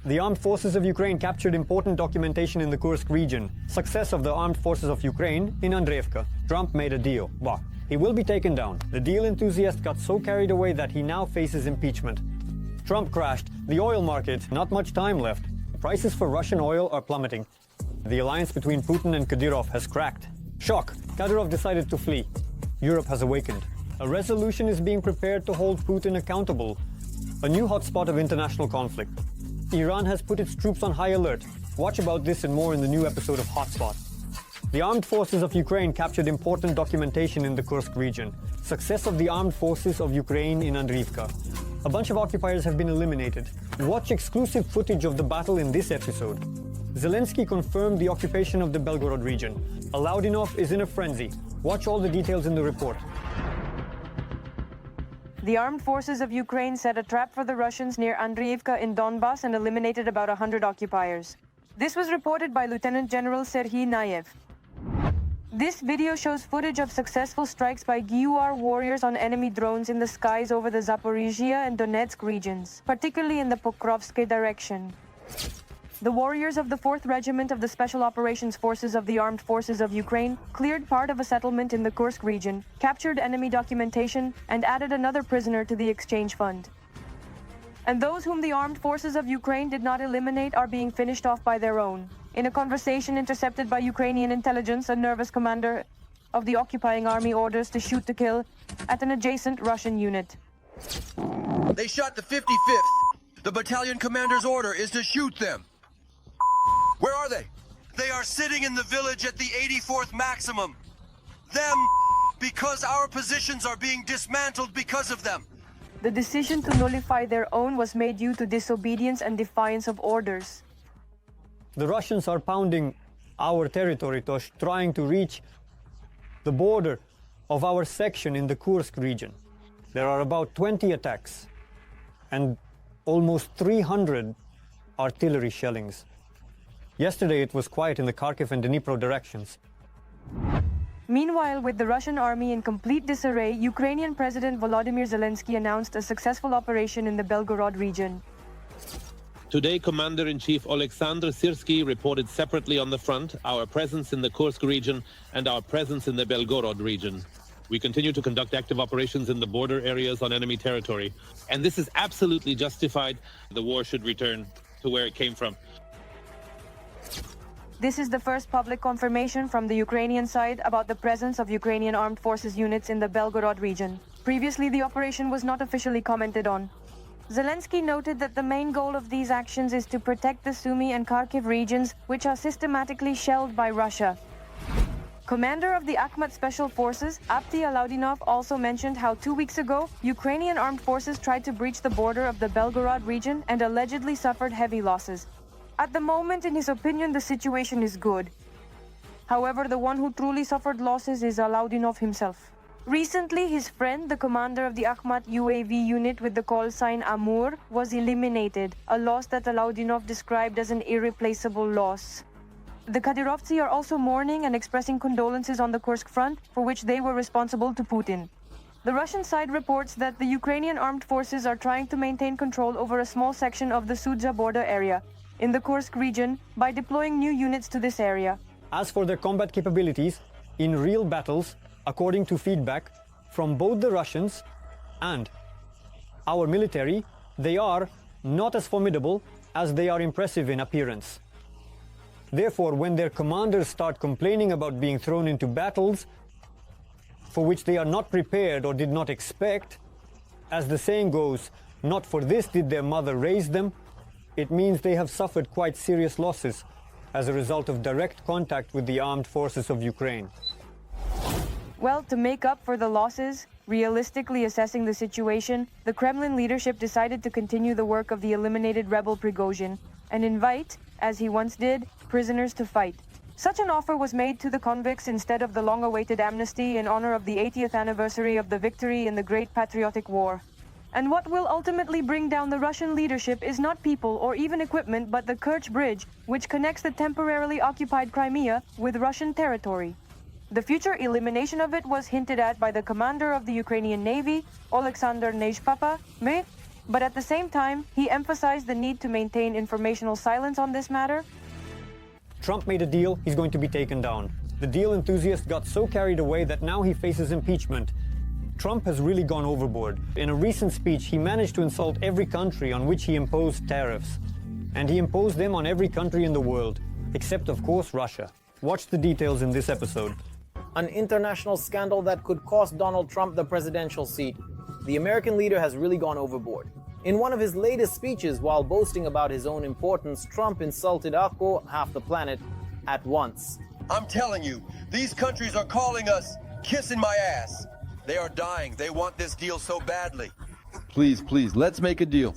The armed forces of Ukraine captured important documentation in the Kursk region. Success of the armed forces of Ukraine in Andriivka. Trump made a deal. Bah. He will be taken down. The deal enthusiast got so carried away that he now faces impeachment. Trump crashed. The oil market, not much time left. Prices for Russian oil are plummeting. The alliance between Putin and Kadyrov has cracked. Shock. Kadyrov decided to flee. Europe has awakened. A resolution is being prepared to hold Putin accountable. A new hotspot of international conflict. Iran has put its troops on high alert. Watch about this and more in the new episode of Hotspot. The armed forces of Ukraine captured important documentation in the Kursk region. Success of the armed forces of Ukraine in Andriivka. A bunch of occupiers have been eliminated. Watch exclusive footage of the battle in this episode. Zelensky confirmed the occupation of the Belgorod region. Alaudinov is in a frenzy. Watch all the details in the report. The armed forces of Ukraine set a trap for the Russians near Andriivka in Donbass and eliminated about 100 occupiers. This was reported by Lieutenant General Serhiy Nayev. This video shows footage of successful strikes by GUR warriors on enemy drones in the skies over the Zaporizhia and Donetsk regions, particularly in the Pokrovsk direction. The warriors of the 4th Regiment of the Special Operations Forces of the Armed Forces of Ukraine cleared part of a settlement in the Kursk region, captured enemy documentation, and added another prisoner to the exchange fund. And those whom the armed forces of Ukraine did not eliminate are being finished off by their own. In a conversation intercepted by Ukrainian intelligence, a nervous commander of the occupying army orders to shoot to kill at an adjacent Russian unit. They shot the 55th. The battalion commander's order is to shoot them. Where are they? They are sitting in the village at the 84th maximum. Them, because our positions are being dismantled because of them. The decision to nullify their own was made due to disobedience and defiance of orders. The Russians are pounding our territory, Tosh, trying to reach the border of our section in the Kursk region. There are about 20 attacks and almost 300 artillery shellings. Yesterday it was quiet in the Kharkiv and Dnipro directions. Meanwhile, with the Russian army in complete disarray, Ukrainian President Volodymyr Zelensky announced a successful operation in the Belgorod region. Today, Commander-in-Chief Oleksandr Syrsky reported separately on the front our presence in the Kursk region and our presence in the Belgorod region. We continue to conduct active operations in the border areas on enemy territory, and this is absolutely justified. The war should return to where it came from. This is the first public confirmation from the Ukrainian side about the presence of Ukrainian armed forces units in the Belgorod region. Previously, the operation was not officially commented on. Zelensky noted that the main goal of these actions is to protect the Sumy and Kharkiv regions, which are systematically shelled by Russia. Commander of the Akhmat Special Forces, Apti Alaudinov, also mentioned how 2 weeks ago, Ukrainian armed forces tried to breach the border of the Belgorod region and allegedly suffered heavy losses. At the moment, in his opinion, the situation is good. However, the one who truly suffered losses is Alaudinov himself. Recently, his friend, the commander of the Akhmat UAV unit with the call sign Amur, was eliminated, a loss that Alaudinov described as an irreplaceable loss. The Kadyrovtsi are also mourning and expressing condolences on the Kursk front, for which they were responsible to Putin. The Russian side reports that the Ukrainian armed forces are trying to maintain control over a small section of the Sudza border area in the Kursk region by deploying new units to this area. As for their combat capabilities, in real battles, according to feedback from both the Russians and our military, they are not as formidable as they are impressive in appearance. Therefore, when their commanders start complaining about being thrown into battles for which they are not prepared or did not expect, as the saying goes, not for this did their mother raise them, it means they have suffered quite serious losses as a result of direct contact with the armed forces of Ukraine. Well, to make up for the losses, realistically assessing the situation, the Kremlin leadership decided to continue the work of the eliminated rebel Prigozhin and invite, as he once did, prisoners to fight. Such an offer was made to the convicts instead of the long-awaited amnesty in honor of the 80th anniversary of the victory in the Great Patriotic War. And what will ultimately bring down the Russian leadership is not people or even equipment, but the Kerch Bridge, which connects the temporarily occupied Crimea with Russian territory. The future elimination of it was hinted at by the commander of the Ukrainian Navy, Oleksandr Nezhpapa, But at the same time, he emphasized the need to maintain informational silence on this matter. Trump made a deal, he's going to be taken down. The deal enthusiast got so carried away that now he faces impeachment. Trump has really gone overboard. In a recent speech, he managed to insult every country on which he imposed tariffs. And he imposed them on every country in the world, except of course Russia. Watch the details in this episode. An international scandal that could cost Donald Trump the presidential seat. The American leader has really gone overboard. In one of his latest speeches, while boasting about his own importance, Trump insulted half the planet, at once. I'm telling you, these countries are calling us kissing my ass. They are dying. They want this deal so badly. Please, let's make a deal.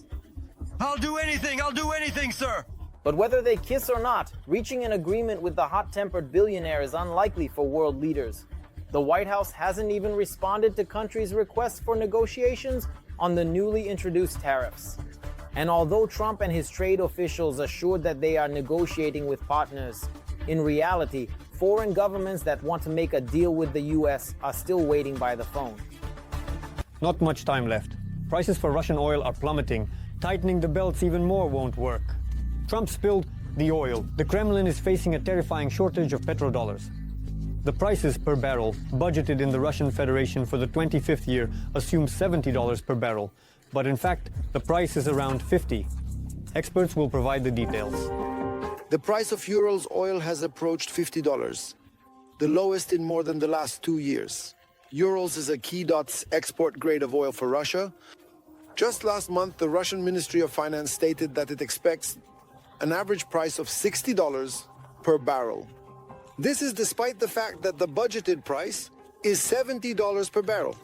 I'll do anything, sir. But whether they kiss or not, reaching an agreement with the hot-tempered billionaire is unlikely for world leaders. The White House hasn't even responded to countries' requests for negotiations on the newly introduced tariffs. And although Trump and his trade officials assured that they are negotiating with partners, in reality, foreign governments that want to make a deal with the US are still waiting by the phone. Not much time left. Prices for Russian oil are plummeting. Tightening the belts even more won't work. Trump spilled the oil. The Kremlin is facing a terrifying shortage of petrodollars. The prices per barrel, budgeted in the Russian Federation for the 25th year, assume $70 per barrel. But in fact, the price is around $50. Experts will provide the details. The price of Urals oil has approached $50, the lowest in more than the last 2 years. Urals is a key DOTS export grade of oil for Russia. Just last month, the Russian Ministry of Finance stated that it expects an average price of $60 per barrel. This is despite the fact that the budgeted price is $70 per barrel.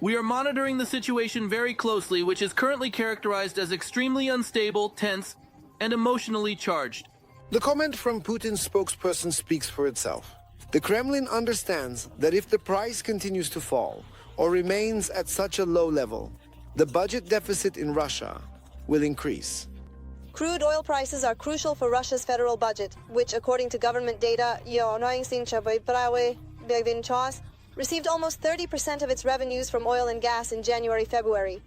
We are monitoring the situation very closely, which is currently characterized as extremely unstable, tense, and emotionally charged. The comment from Putin's spokesperson speaks for itself. The Kremlin understands that if the price continues to fall or remains at such a low level, the budget deficit in Russia will increase. Crude oil prices are crucial for Russia's federal budget, which, according to government data, received almost 30% of its revenues from oil and gas in January-February.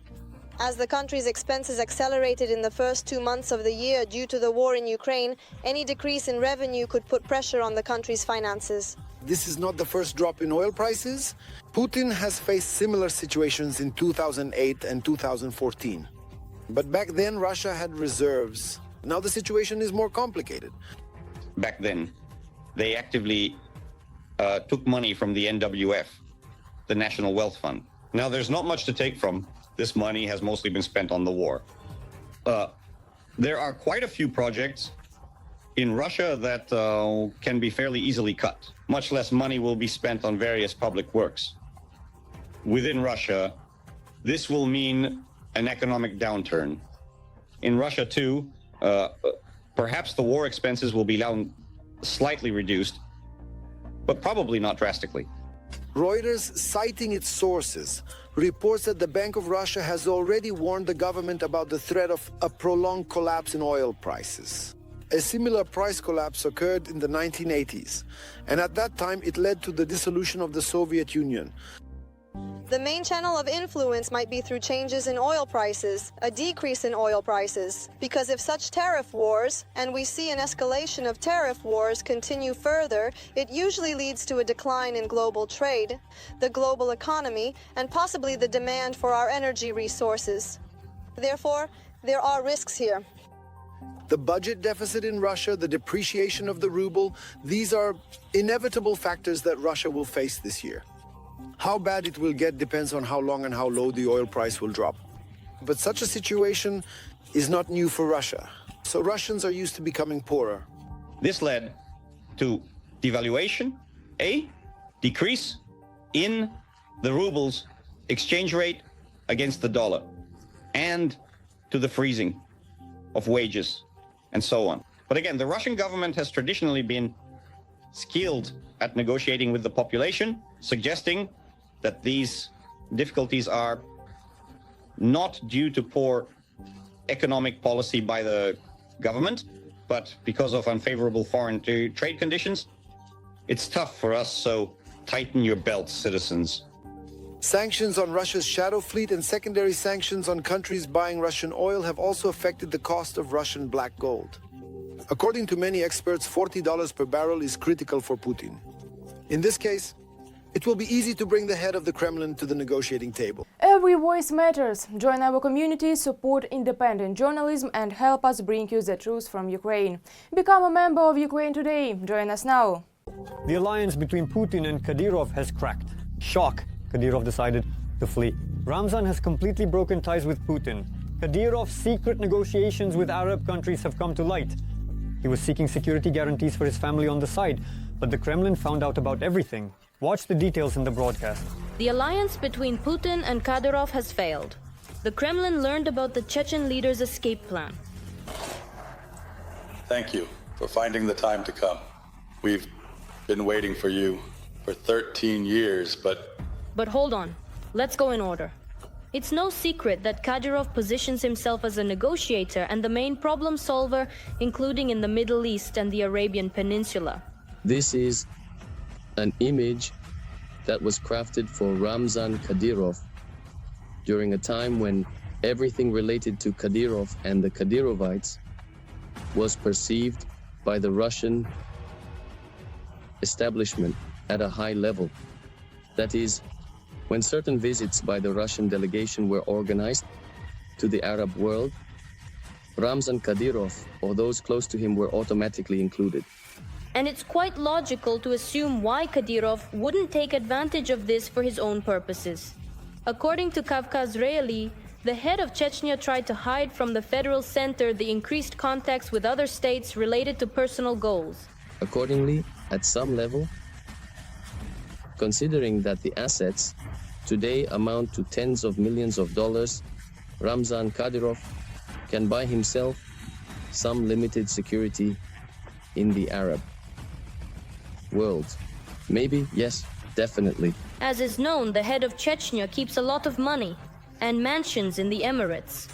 As the country's expenses accelerated in the first 2 months of the year due to the war in Ukraine, any decrease in revenue could put pressure on the country's finances. This is not the first drop in oil prices. Putin has faced similar situations in 2008 and 2014. But back then, Russia had reserves. Now the situation is more complicated. Back then, they actively took money from the NWF, the National Wealth Fund. Now there's not much to take from. This money has mostly been spent on the war. There are quite a few projects in Russia that can be fairly easily cut. Much less money will be spent on various public works. Within Russia, this will mean an economic downturn. In Russia too, perhaps the war expenses will be down slightly reduced, but probably not drastically. Reuters, citing its sources, reports that the Bank of Russia has already warned the government about the threat of a prolonged collapse in oil prices. A similar price collapse occurred in the 1980s, and at that time it led to the dissolution of the Soviet Union. The main channel of influence might be through changes in oil prices, a decrease in oil prices, because if such tariff wars, and we see an escalation of tariff wars, continue further, it usually leads to a decline in global trade, the global economy, and possibly the demand for our energy resources. Therefore, there are risks here. The budget deficit in Russia, the depreciation of the ruble, these are inevitable factors that Russia will face this year. How bad it will get depends on how long and how low the oil price will drop. But such a situation is not new for Russia. So Russians are used to becoming poorer. This led to devaluation, a decrease in the ruble's exchange rate against the dollar, and to the freezing of wages and so on. But again, the Russian government has traditionally been skilled at negotiating with the population, suggesting that these difficulties are not due to poor economic policy by the government, but because of unfavorable foreign trade conditions. It's tough for us, so tighten your belts, citizens. Sanctions on Russia's shadow fleet and secondary sanctions on countries buying Russian oil have also affected the cost of Russian black gold. According to many experts, $40 per barrel is critical for Putin. In this case, it will be easy to bring the head of the Kremlin to the negotiating table. Every voice matters. Join our community, support independent journalism, and help us bring you the truth from Ukraine. Become a member of Ukraine today. Join us now. The alliance between Putin and Kadyrov has cracked. Shock, Kadyrov decided to flee. Ramzan has completely broken ties with Putin. Kadyrov's secret negotiations with Arab countries have come to light. He was seeking security guarantees for his family on the side, but the Kremlin found out about everything. Watch the details in the broadcast. The alliance between Putin and Kadyrov has failed. The Kremlin learned about the Chechen leader's escape plan. Thank you for finding the time to come. We've been waiting for you for 13 years, but... But hold on. Let's go in order. It's no secret that Kadyrov positions himself as a negotiator and the main problem solver, including in the Middle East and the Arabian Peninsula. This is an image that was crafted for Ramzan Kadyrov during a time when everything related to Kadyrov and the Kadyrovites was perceived by the Russian establishment at a high level. That is, when certain visits by the Russian delegation were organized to the Arab world, Ramzan Kadyrov or those close to him were automatically included. And it's quite logical to assume why Kadyrov wouldn't take advantage of this for his own purposes. According to Kavkaz Realy, the head of Chechnya tried to hide from the federal center the increased contacts with other states related to personal goals. Accordingly, at some level, considering that the assets today amount to tens of millions of dollars, Ramzan Kadyrov can buy himself some limited security in the Arab world. Maybe, yes, definitely. As is known, the head of Chechnya keeps a lot of money and mansions in the Emirates.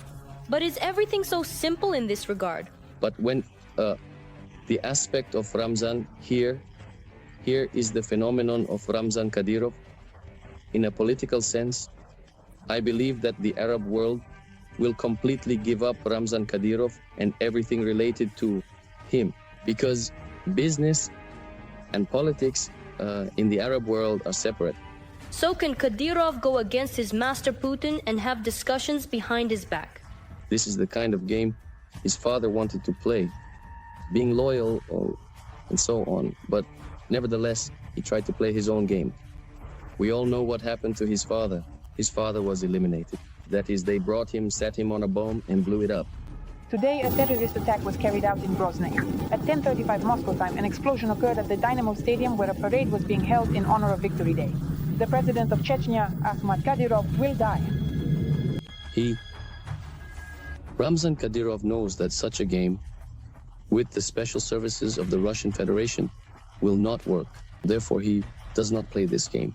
But is everything so simple in this regard? But when the aspect of Ramzan here is the phenomenon of Ramzan Kadyrov. In a political sense, I believe that the Arab world will completely give up Ramzan Kadyrov and everything related to him, because business and politics in the Arab world are separate. So can Kadyrov go against his master Putin and have discussions behind his back? This is the kind of game his father wanted to play, being loyal and so on, but nevertheless, he tried to play his own game. We all know what happened to his father. His father was eliminated. That is, they brought him, set him on a bomb, and blew it up. Today, a terrorist attack was carried out in Grozny. At 10:35 Moscow time, an explosion occurred at the Dynamo Stadium where a parade was being held in honor of Victory Day. The president of Chechnya, Ahmad Kadyrov, will die. Ramzan Kadyrov knows that such a game, with the special services of the Russian Federation, will not work. Therefore, he does not play this game.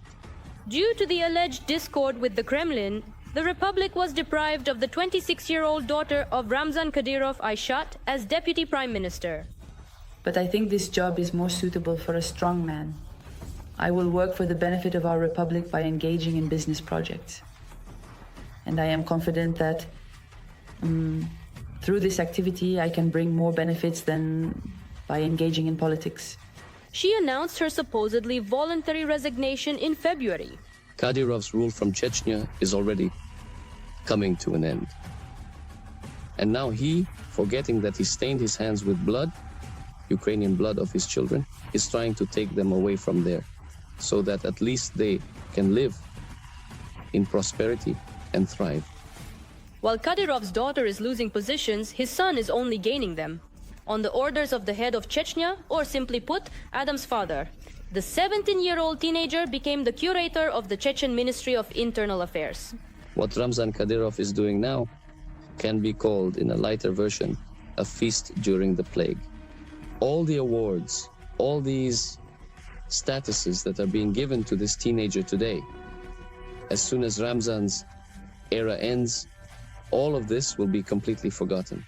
Due to the alleged discord with the Kremlin, the Republic was deprived of the 26-year-old daughter of Ramzan Kadyrov, Aishat, as deputy prime minister. But I think this job is more suitable for a strong man. I will work for the benefit of our Republic by engaging in business projects. And I am confident that through this activity, I can bring more benefits than by engaging in politics. She announced her supposedly voluntary resignation in February. Kadyrov's rule from Chechnya is already coming to an end. And now he, forgetting that he stained his hands with blood, Ukrainian blood of his children, is trying to take them away from there, so that at least they can live in prosperity and thrive. While Kadyrov's daughter is losing positions, his son is only gaining them. On the orders of the head of Chechnya, or simply put, Adam's father, the 17-year-old teenager became the curator of the Chechen Ministry of Internal Affairs. What Ramzan Kadyrov is doing now can be called, in a lighter version, a feast during the plague. All the awards, all these statuses that are being given to this teenager today, as soon as Ramzan's era ends, all of this will be completely forgotten.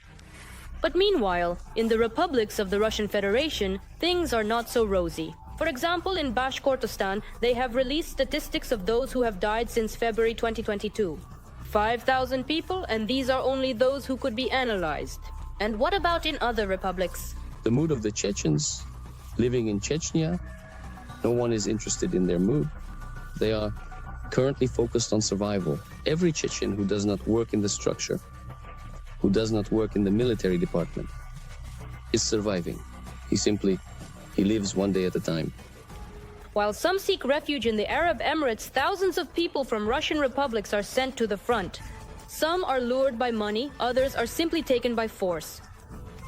But meanwhile, in the republics of the Russian Federation, things are not so rosy. For example, in Bashkortostan, they have released statistics of those who have died since February 2022. 5,000 people, and these are only those who could be analyzed. And what about in other republics? The mood of the Chechens living in Chechnya, no one is interested in their mood. They are currently focused on survival. Every Chechen who does not work in the structure, who does not work in the military department, is surviving. He lives one day at a time. While some seek refuge in the Arab Emirates, thousands of people from Russian republics are sent to the front. Some are lured by money, others are simply taken by force.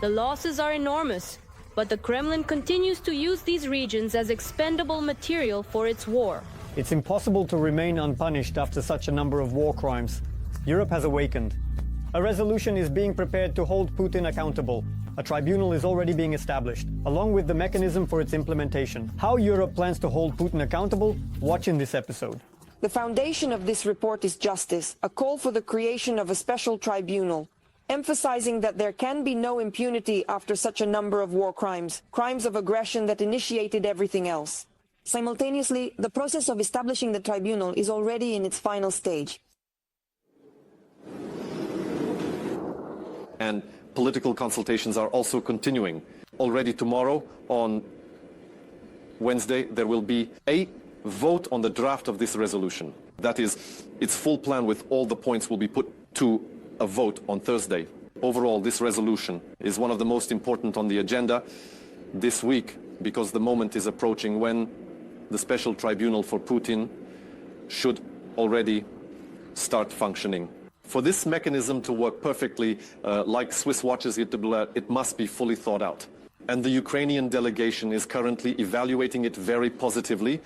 The losses are enormous, but the Kremlin continues to use these regions as expendable material for its war. It's impossible to remain unpunished after such a number of war crimes. Europe has awakened. A resolution is being prepared to hold Putin accountable. A tribunal is already being established, along with the mechanism for its implementation. How Europe plans to hold Putin accountable? Watch in this episode. The foundation of this report is justice, a call for the creation of a special tribunal, emphasizing that there can be no impunity after such a number of war crimes, crimes of aggression that initiated everything else. Simultaneously, the process of establishing the tribunal is already in its final stage. And political consultations are also continuing. Already tomorrow, on Wednesday, there will be a vote on the draft of this resolution. That is, its full plan with all the points will be put to a vote on Thursday. Overall, this resolution is one of the most important on the agenda this week, because the moment is approaching when the special tribunal for Putin should already start functioning. For this mechanism to work perfectly, like Swiss watches it must be fully thought out. And the Ukrainian delegation is currently evaluating it very positively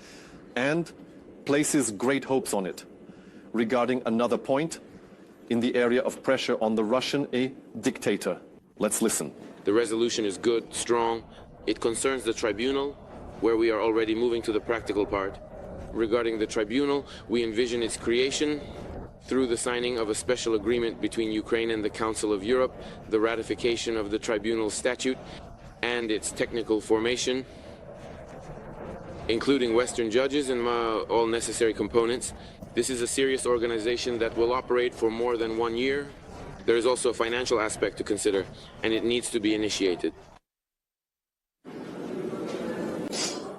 and places great hopes on it. Regarding another point, in the area of pressure on the Russian dictator. Let's listen. The resolution is good, strong. It concerns the tribunal, where we are already moving to the practical part. Regarding the tribunal, we envision its creation through the signing of a special agreement between Ukraine and the Council of Europe, the ratification of the tribunal statute and its technical formation, including Western judges and all necessary components. This is a serious organization that will operate for more than 1 year. There is also a financial aspect to consider, and it needs to be initiated.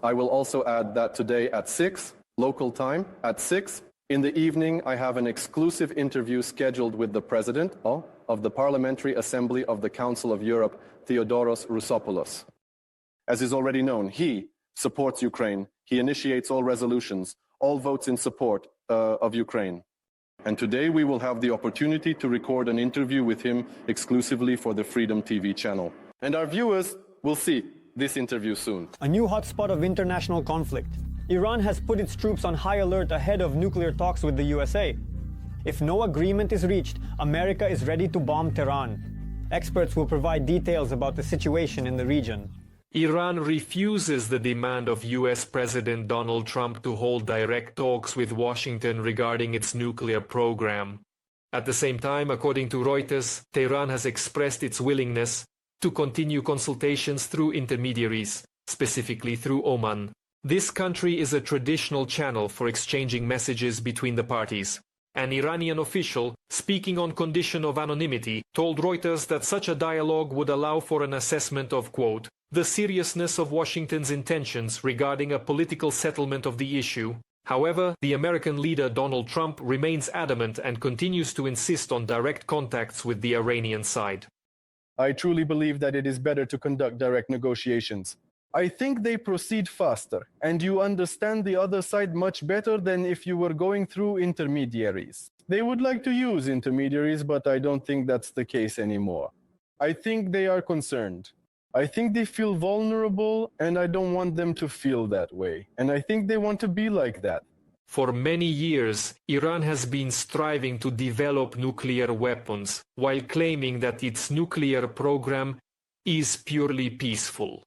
I will also add that today at 6, local time, at 6, in the evening, I have an exclusive interview scheduled with the President of the Parliamentary Assembly of the Council of Europe, Theodoros Rousopoulos. As is already known, he supports Ukraine. He initiates all resolutions, all votes in support of Ukraine. And today we will have the opportunity to record an interview with him exclusively for the Freedom TV channel. And our viewers will see this interview soon. A new hotspot of international conflict. Iran has put its troops on high alert ahead of nuclear talks with the USA. If no agreement is reached, America is ready to bomb Tehran. Experts will provide details about the situation in the region. Iran refuses the demand of US President Donald Trump to hold direct talks with Washington regarding its nuclear program. At the same time, according to Reuters, Tehran has expressed its willingness to continue consultations through intermediaries, specifically through Oman. This country is a traditional channel for exchanging messages between the parties. An Iranian official, speaking on condition of anonymity, told Reuters that such a dialogue would allow for an assessment of, quote, the seriousness of Washington's intentions regarding a political settlement of the issue. However, the American leader Donald Trump remains adamant and continues to insist on direct contacts with the Iranian side. I truly believe that it is better to conduct direct negotiations. I think they proceed faster, and you understand the other side much better than if you were going through intermediaries. They would like to use intermediaries, but I don't think that's the case anymore. I think they are concerned. I think they feel vulnerable, and I don't want them to feel that way. And I think they want to be like that. For many years, Iran has been striving to develop nuclear weapons, while claiming that its nuclear program is purely peaceful.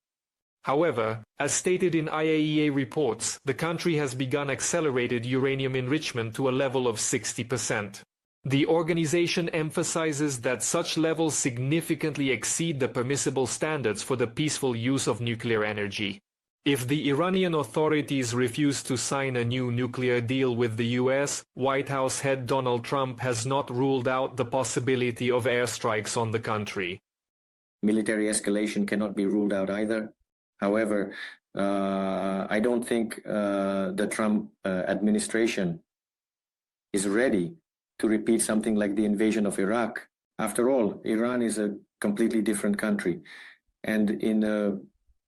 However, as stated in IAEA reports, the country has begun accelerated uranium enrichment to a level of 60%. The organization emphasizes that such levels significantly exceed the permissible standards for the peaceful use of nuclear energy. If the Iranian authorities refuse to sign a new nuclear deal with the US, White House head Donald Trump has not ruled out the possibility of airstrikes on the country. Military escalation cannot be ruled out either. However, I don't think the Trump administration is ready to repeat something like the invasion of Iraq. After all, Iran is a completely different country. And in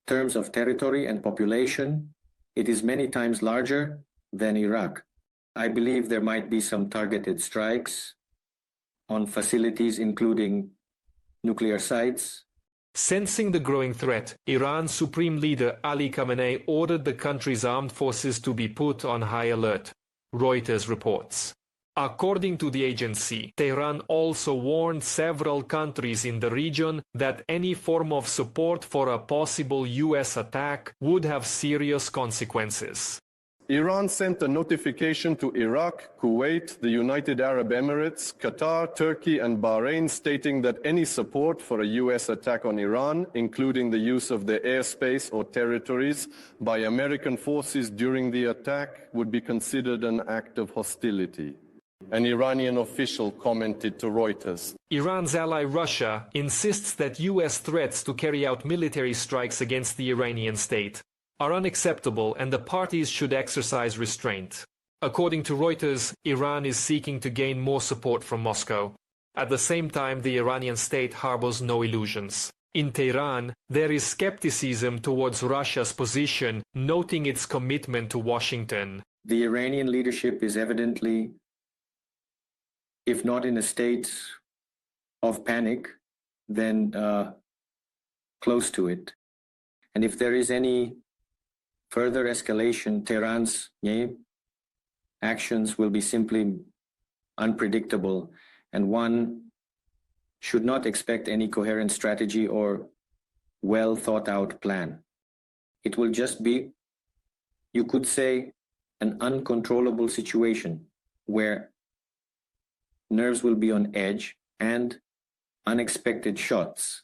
terms of territory and population, it is many times larger than Iraq. I believe there might be some targeted strikes on facilities, including nuclear sites. Sensing the growing threat, Iran's Supreme Leader Ali Khamenei ordered the country's armed forces to be put on high alert, Reuters reports. According to the agency, Tehran also warned several countries in the region that any form of support for a possible US attack would have serious consequences. Iran sent a notification to Iraq, Kuwait, the United Arab Emirates, Qatar, Turkey, and Bahrain stating that any support for a US attack on Iran, including the use of their airspace or territories by American forces during the attack, would be considered an act of hostility. An Iranian official commented to Reuters. Iran's ally Russia insists that US threats to carry out military strikes against the Iranian state are unacceptable and the parties should exercise restraint. According to Reuters, Iran is seeking to gain more support from Moscow. At the same time, the Iranian state harbors no illusions. In Tehran, there is skepticism towards Russia's position, noting its commitment to Washington. The Iranian leadership is evidently, if not in a state of panic, then close to it. And if there is any further escalation, Tehran's actions will be simply unpredictable, and one should not expect any coherent strategy or well thought out plan. It will just be, you could say, an uncontrollable situation where nerves will be on edge and unexpected shots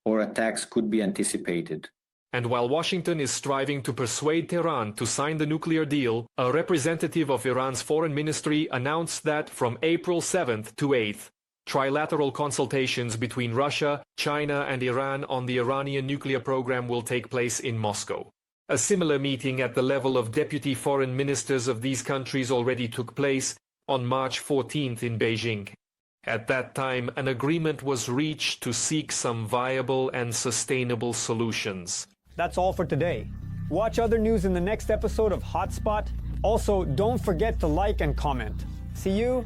or attacks could be anticipated. And while Washington is striving to persuade Tehran to sign the nuclear deal, a representative of Iran's foreign ministry announced that from April 7th to 8th, trilateral consultations between Russia, China, and Iran on the Iranian nuclear program will take place in Moscow. A similar meeting at the level of deputy foreign ministers of these countries already took place on March 14th in Beijing. At that time, an agreement was reached to seek some viable and sustainable solutions. That's all for today. Watch other news in the next episode of Hotspot. Also, don't forget to like and comment. See you